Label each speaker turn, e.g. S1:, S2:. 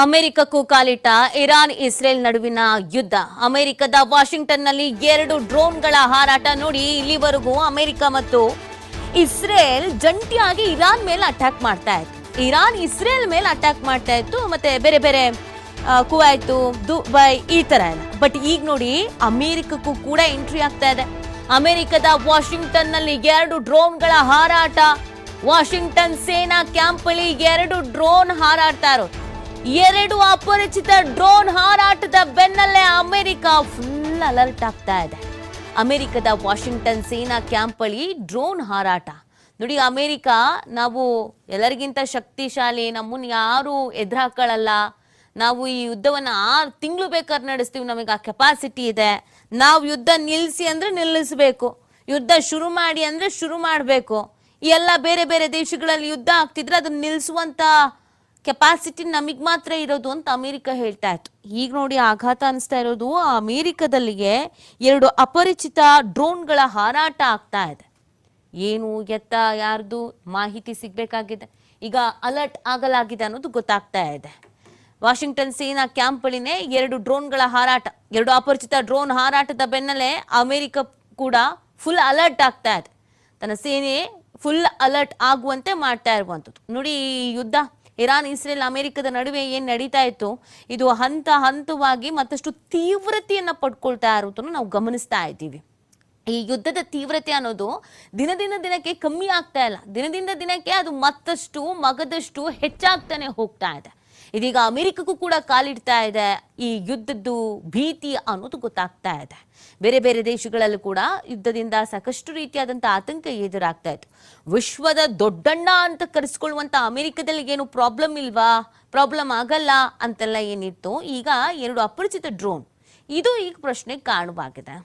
S1: ಅಮೆರಿಕಕ್ಕೂ ಕಾಲಿಟ್ಟ Iran Israel ನಡುವಿನ ಯುದ್ಧ. ಅಮೆರಿಕದ ವಾಷಿಂಗ್ಟನ್ನಲ್ಲಿ 2 ಡ್ರೋನ್ಗಳ ಹಾರಾಟ. ನೋಡಿ, ಇಲ್ಲಿವರೆಗೂ ಅಮೆರಿಕ ಮತ್ತು ಇಸ್ರೇಲ್ ಜಂಟಿಯಾಗಿ ಇರಾನ್ ಮೇಲೆ ಅಟ್ಯಾಕ್ ಮಾಡ್ತಾ ಇತ್ತು. ಇರಾನ್ ಇಸ್ರೇಲ್ ಮೇಲೆ ಅಟ್ಯಾಕ್ ಮಾಡ್ತಾ ಇತ್ತು, ಮತ್ತೆ ಬೇರೆ ಬೇರೆ ಕುವೈತ್, ದುಬೈ ಈ ತರ ಎಲ್ಲ. ಬಟ್ ಈಗ ನೋಡಿ, ಅಮೆರಿಕಕ್ಕೂ ಕೂಡ ಎಂಟ್ರಿ ಆಗ್ತಾ ಇದೆ. ಅಮೆರಿಕದ ವಾಷಿಂಗ್ಟನ್ ನಲ್ಲಿ 2 ಡ್ರೋನ್ಗಳ ಹಾರಾಟ. ವಾಷಿಂಗ್ಟನ್ ಸೇನಾ ಕ್ಯಾಂಪ್ ಅಲ್ಲಿ 2 ಡ್ರೋನ್ ಹಾರಾಡ್ತಾ ಇರೋದು. 2 ಅಪರಿಚಿತ ಡ್ರೋನ್ ಹಾರಾಟದ ಬೆನ್ನಲ್ಲೇ ಅಮೆರಿಕ ಫುಲ್ ಅಲರ್ಟ್ ಆಗ್ತಾ ಇದೆ. ಅಮೆರಿಕದ ವಾಷಿಂಗ್ಟನ್ ಸೇನಾ ಕ್ಯಾಂಪ್ ಅಲ್ಲಿ ಡ್ರೋನ್ ಹಾರಾಟ. ನೋಡಿ, ಅಮೆರಿಕ ನಾವು ಎಲ್ಲರಿಗಿಂತ ಶಕ್ತಿಶಾಲಿ, ನಮ್ಮನ್ನ ಯಾರು ಎದುರಾಕೊಳ್ಳಲ್ಲ, ನಾವು ಈ ಯುದ್ಧವನ್ನ 6 ತಿಂಗಳು ಬೇಕಾದ್ರೆ ನಡೆಸ್ತೀವಿ, ನಮಗೆ ಆ ಕೆಪಾಸಿಟಿ ಇದೆ, ನಾವು ಯುದ್ಧ ನಿಲ್ಲಿಸಿ ಅಂದ್ರೆ ನಿಲ್ಲಿಸಬೇಕು, ಯುದ್ಧ ಶುರು ಮಾಡಿ ಅಂದ್ರೆ ಶುರು ಮಾಡಬೇಕು, ಎಲ್ಲ ಬೇರೆ ಬೇರೆ ದೇಶಗಳಲ್ಲಿ ಯುದ್ಧ ಆಗ್ತಿದ್ರೆ ಅದನ್ನ ನಿಲ್ಲಿಸುವಂತ ಕೆಪಾಸಿಟಿ ನಮಗ್ ಮಾತ್ರ ಇರೋದು ಅಂತ ಅಮೆರಿಕ ಹೇಳ್ತಾ ಇತ್ತು. ಈಗ ನೋಡಿ, ಆಘಾತ ಅನಿಸ್ತಾ ಇರೋದು ಅಮೆರಿಕದಲ್ಲಿಗೆ 2 ಅಪರಿಚಿತ ಡ್ರೋನ್ಗಳ ಹಾರಾಟ ಆಗ್ತಾ ಇದೆ. ಏನು ಎತ್ತ ಯಾರ್ದು ಮಾಹಿತಿ ಸಿಗ್ಬೇಕಾಗಿದೆ. ಈಗ ಅಲರ್ಟ್ ಆಗಲಾಗಿದೆ ಅನ್ನೋದು ಗೊತ್ತಾಗ್ತಾ ಇದೆ. ವಾಷಿಂಗ್ಟನ್ ಸೇನಾ ಕ್ಯಾಂಪ್ ಬಳಿನೇ 2 ಡ್ರೋನ್ಗಳ ಹಾರಾಟ. 2 ಅಪರಿಚಿತ ಡ್ರೋನ್ ಹಾರಾಟದ ಬೆನ್ನಲ್ಲೇ ಅಮೆರಿಕ ಕೂಡ ಫುಲ್ ಅಲರ್ಟ್ ಆಗ್ತಾ ಇದೆ. ತನ್ನ ಸೇನೆ ಫುಲ್ ಅಲರ್ಟ್ ಆಗುವಂತೆ ಮಾಡ್ತಾ ಇರುವಂಥದ್ದು. ನೋಡಿ, ಈ ಯುದ್ಧ ಇರಾನ್ ಇಸ್ರೇಲ್ ಅಮೆರಿಕದ ನಡುವೆ ಏನ್ ನಡೀತಾ ಇತ್ತು, ಇದು ಹಂತ ಹಂತವಾಗಿ ಮತ್ತಷ್ಟು ತೀವ್ರತೆಯನ್ನ ಪಡ್ಕೊಳ್ತಾ ಇರೋದನ್ನು ನಾವು ಗಮನಿಸ್ತಾ ಇದ್ದೀವಿ. ಈ ಯುದ್ಧದ ತೀವ್ರತೆ ಅನ್ನೋದು ದಿನದಿಂದ ದಿನಕ್ಕೆ ಕಮ್ಮಿ ಆಗ್ತಾ ಇಲ್ಲ. ದಿನದಿಂದ ದಿನಕ್ಕೆ ಅದು ಮತ್ತಷ್ಟು ಮಗದಷ್ಟು ಹೆಚ್ಚಾಗ್ತಾನೆ ಹೋಗ್ತಾ ಇದೆ. ಇದೀಗ ಅಮೆರಿಕಕ್ಕೂ ಕೂಡ ಕಾಲಿಡ್ತಾ ಇದೆ. ಈ ಯುದ್ಧದ್ದು ಭೀತಿ ಅನ್ನೋದು ಗೊತ್ತಾಗ್ತಾ ಇದೆ. ಬೇರೆ ಬೇರೆ ದೇಶಗಳಲ್ಲೂ ಕೂಡ ಯುದ್ಧದಿಂದ ಸಾಕಷ್ಟು ರೀತಿಯಾದಂತಹ ಆತಂಕ ಎದುರಾಗ್ತಾ ಇತ್ತು. ವಿಶ್ವದ ದೊಡ್ಡಣ್ಣ ಅಂತ ಕರೆಸ್ಕೊಳ್ಳುವಂತ ಅಮೆರಿಕದಲ್ಲಿ ಏನು ಪ್ರಾಬ್ಲಮ್ ಇಲ್ವಾ, ಪ್ರಾಬ್ಲಮ್ ಆಗಲ್ಲ ಅಂತೆಲ್ಲ ಏನಿತ್ತು, ಈಗ 2 ಅಪರಿಚಿತ ಡ್ರೋನ್, ಇದು ಈಗ ಪ್ರಶ್ನೆ ಕಾರಣವಾಗಿದೆ.